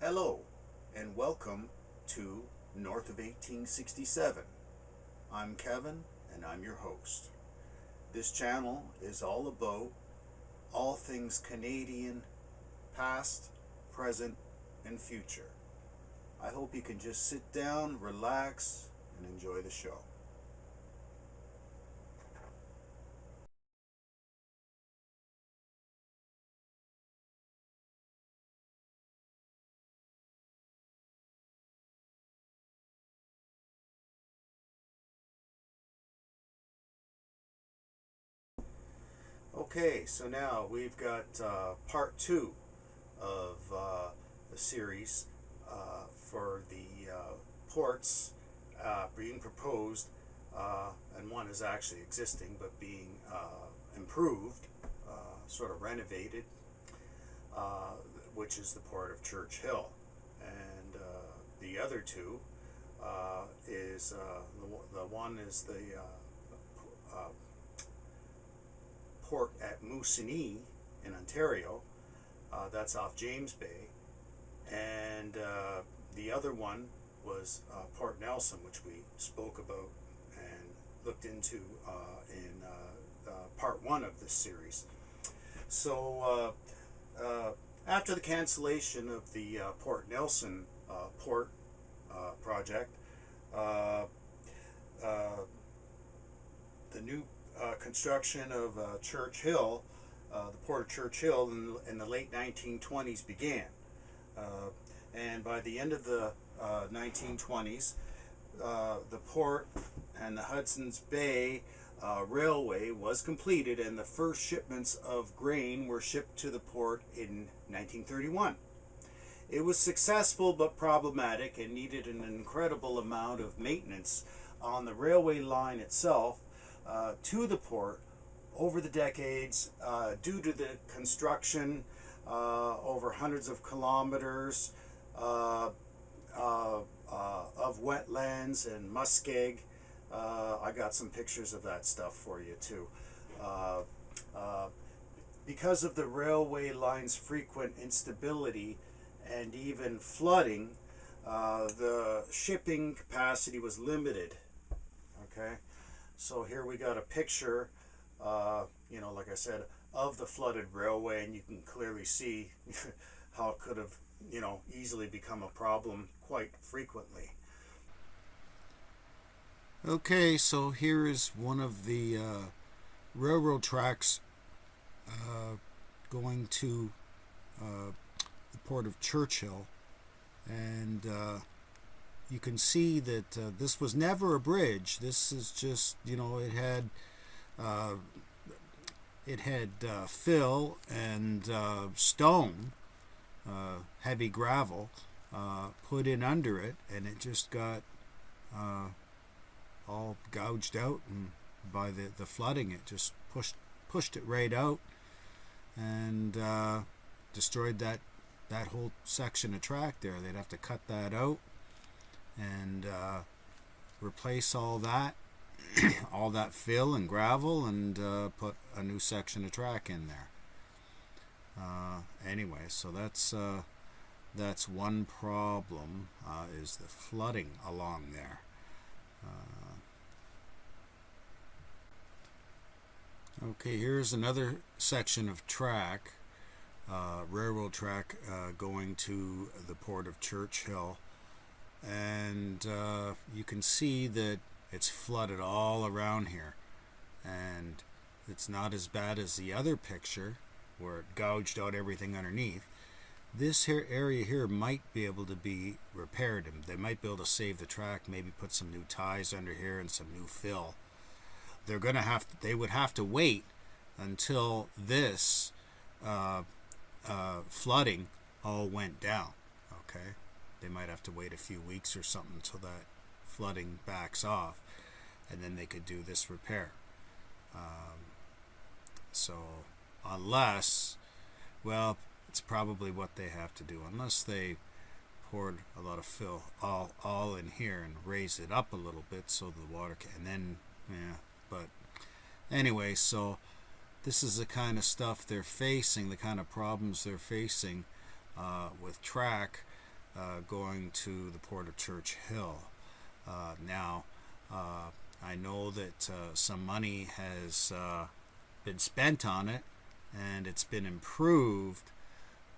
Hello, and welcome to North of 1867. I'm Kevin, and I'm your host. This channel is all about all things Canadian, past, present, and future. I hope you can just sit down, relax, and enjoy the show. Okay, so now we've got part two of the series for the ports being proposed, and one is actually existing but being improved, sort of renovated, which is the Port of Churchill. And the other two is the one is the port at Moosonee in Ontario. That's off James Bay. And the other one was Port Nelson, which we spoke about and looked into in part one of this series. So after the cancellation of the Port Nelson port project, the new construction of Churchill, the Port of Churchill, in the late 1920s began. And by the end of the 1920s, the port and the Hudson's Bay Railway was completed, and the first shipments of grain were shipped to the port in 1931. It was successful but problematic and needed an incredible amount of maintenance on the railway line itself to the port over the decades, due to the construction over hundreds of kilometers of wetlands and muskeg. I got some pictures of that stuff for you too. Because of the railway line's frequent instability and even flooding, the shipping capacity was limited. Okay, so here we got a picture, like I said, of the flooded railway, and you can clearly see how it could have, easily become a problem quite frequently. Okay, so here is one of the railroad tracks going to the Port of Churchill, and you can see that this was never a bridge. This is just, it had fill and stone, heavy gravel, put in under it, and it just got all gouged out, and by the flooding it just pushed it right out and destroyed that whole section of track there. They'd have to cut that out and replace all that all that fill and gravel, and put a new section of track in there. Anyway, so that's one problem, is the flooding along there. Okay, here's another section of track, railroad track, going to the Port of Churchill, and you can see that it's flooded all around here, and it's not as bad as the other picture where it gouged out everything underneath. This here area here might be able to be repaired, and they might be able to save the track, maybe put some new ties under here and some new fill. They would have to wait until this flooding all went down. Okay, they might have to wait a few weeks or something until that flooding backs off, and then they could do this repair. So unless, well, it's probably what they have to do, unless they poured a lot of fill all in here and raise it up a little bit so the water can, and then, but anyway, so this is the kind of stuff they're facing, the kind of problems they're facing with track. going to the Port of Churchill. Now, I know that some money has been spent on it and it's been improved,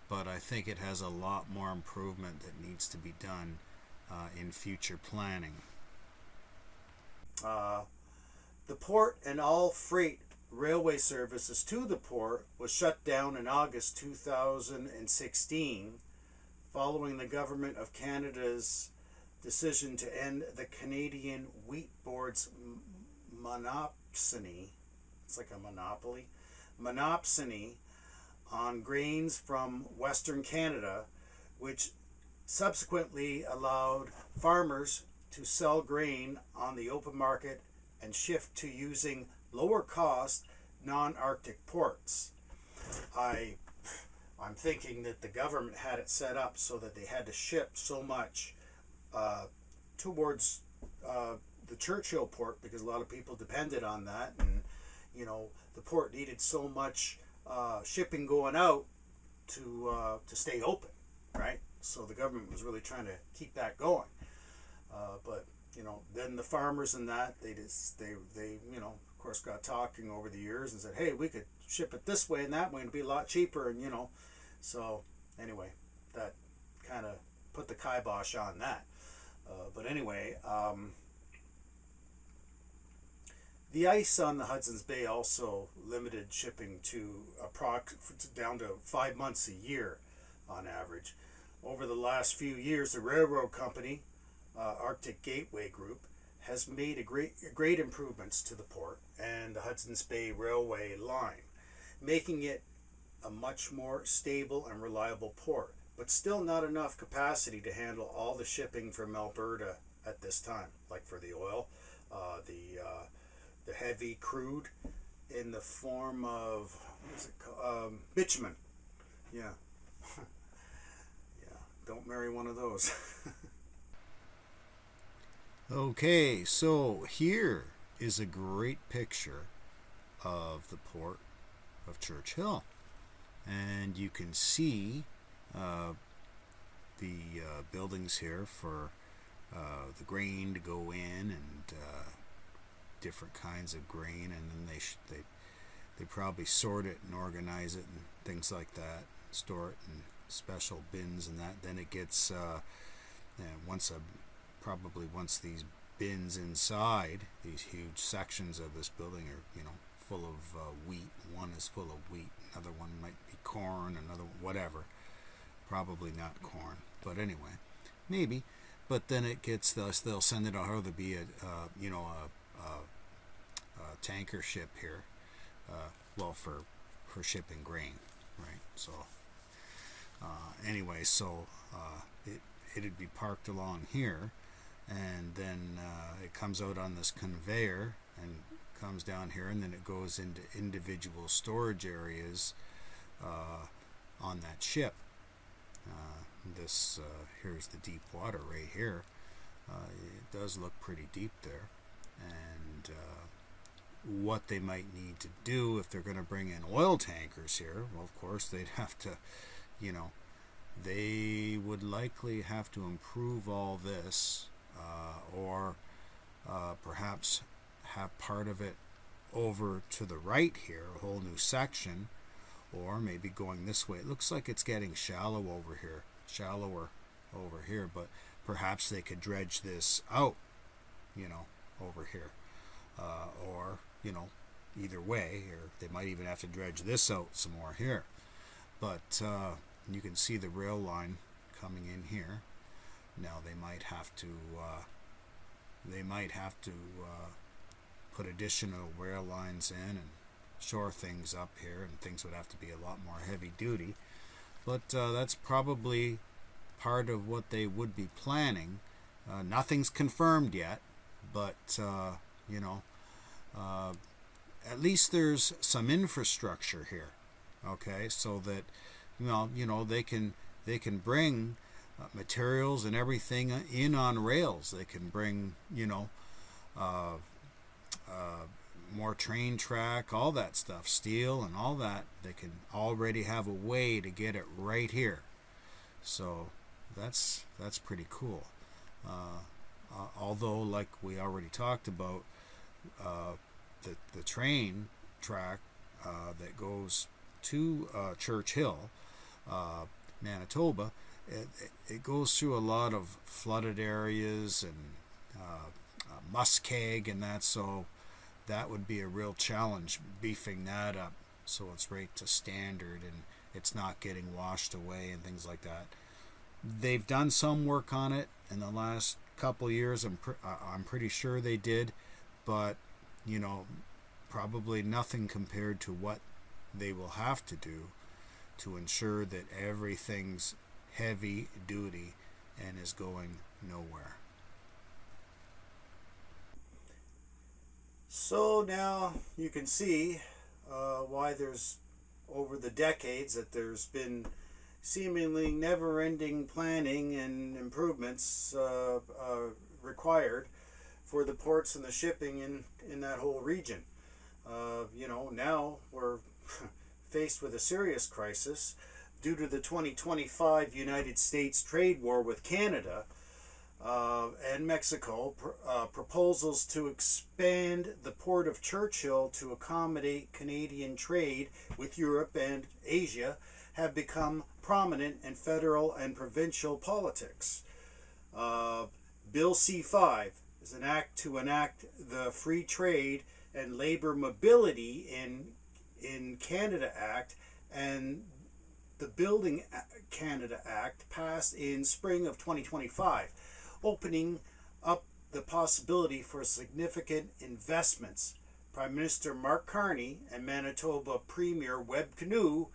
but I think it has a lot more improvement that needs to be done in future planning. The port and all freight railway services to the port was shut down in August 2016 following the Government of Canada's decision to end the Canadian Wheat Board's monopsony. It's like a monopoly. Monopsony on grains from Western Canada, which subsequently allowed farmers to sell grain on the open market and shift to using lower cost non-Arctic ports. I'm thinking that the government had it set up so that they had to ship so much towards the Churchill port because a lot of people depended on that, and the port needed so much shipping going out to stay open, right? So the government was really trying to keep that going. But then the farmers and that they of course got talking over the years and said, hey, we could ship it this way and that way and it'd be a lot cheaper, and so anyway, that kind of put the kibosh on that. But anyway, the ice on the Hudson's Bay also limited shipping to down to 5 months a year on average. Over the last few years, the railroad company, Arctic Gateway Group, has made great improvements to the port and the Hudson's Bay Railway line, making it a much more stable and reliable port, but still not enough capacity to handle all the shipping from Alberta at this time, like for the oil, the heavy crude in the form of bitumen. Yeah. Yeah, don't marry one of those. Okay, so here is a great picture of the Port of Churchill, and you can see the buildings here for the grain to go in, and different kinds of grain, and then they probably sort it and organize it and things like that, store it in special bins and that. Then it gets once these bins inside, these huge sections of this building are full of wheat. One is full of wheat, another one might be corn, another whatever. Probably not corn, but anyway, maybe. But then it gets they'll send it out to be a tanker ship here, for shipping grain, right? So anyway, so it'd be parked along here, and then it comes out on this conveyor and comes down here, and then it goes into individual storage areas on that ship. Here's the deep water right here. It does look pretty deep there, and what they might need to do if they're going to bring in oil tankers here, well, of course they'd have to, they would likely have to improve all this, or perhaps have part of it over to the right here, a whole new section, or maybe going this way. It looks like it's getting shallower over here, but perhaps they could dredge this out, over here, or either way, or they might even have to dredge this out some more here. But you can see the rail line coming in here. Now they might have to put additional rail lines in and shore things up here, and things would have to be a lot more heavy duty. But that's probably part of what they would be planning. Nothing's confirmed yet, but at least there's some infrastructure here. Okay, so that they can bring materials and everything in on rails. They can bring more train track, all that stuff, steel and all that. They can already have a way to get it right here. So that's pretty cool. Although, like we already talked about, the train track that goes to Churchill, Manitoba, it goes through a lot of flooded areas and muskeg and that, so that would be a real challenge beefing that up so it's right to standard and it's not getting washed away and things like that. They've done some work on it in the last couple years. I'm pretty sure they did, but you know, probably nothing compared to what they will have to do to ensure that everything's heavy duty and is going nowhere. So now you can see why there's, over the decades, that there's been seemingly never-ending planning and improvements required for the ports and the shipping in that whole region. Now we're faced with a serious crisis due to the 2025 United States trade war with Canada and Mexico. Proposals to expand the Port of Churchill to accommodate Canadian trade with Europe and Asia have become prominent in federal and provincial politics. Bill C-5 is an act to enact the Free Trade and Labor Mobility in Canada Act, and the Building Canada Act passed in spring of 2025, opening up the possibility for significant investments. Prime Minister Mark Carney and Manitoba Premier Webb Canoe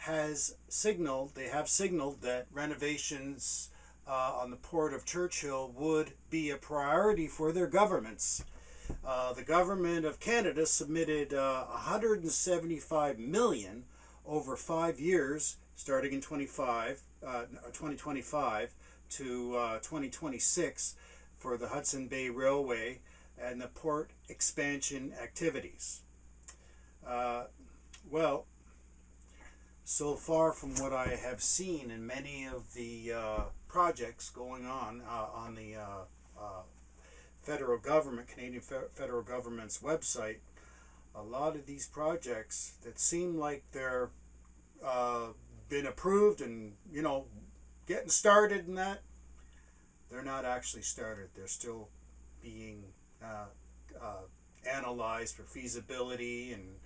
have signaled that renovations on the Port of Churchill would be a priority for their governments. The government of Canada submitted $175 million over 5 years, starting in 2025 to 2026, for the Hudson Bay Railway and the port expansion activities. So far from what I have seen in many of the projects going on the federal government, Canadian federal government's website, a lot of these projects that seem like they're been approved and getting started and that, they're not actually started. They're still being analyzed for feasibility and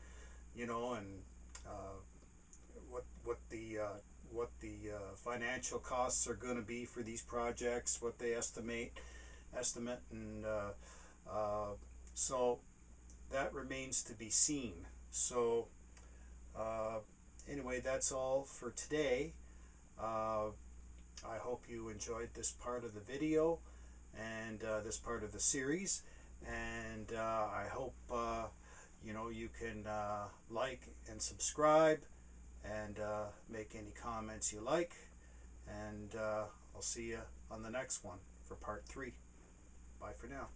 what the financial costs are going to be for these projects, what they estimate, and so that remains to be seen. So anyway, that's all for today. I hope you enjoyed this part of the video and this part of the series, and I hope you can like and subscribe and make any comments you like, and I'll see you on the next one for part 3. Bye for now.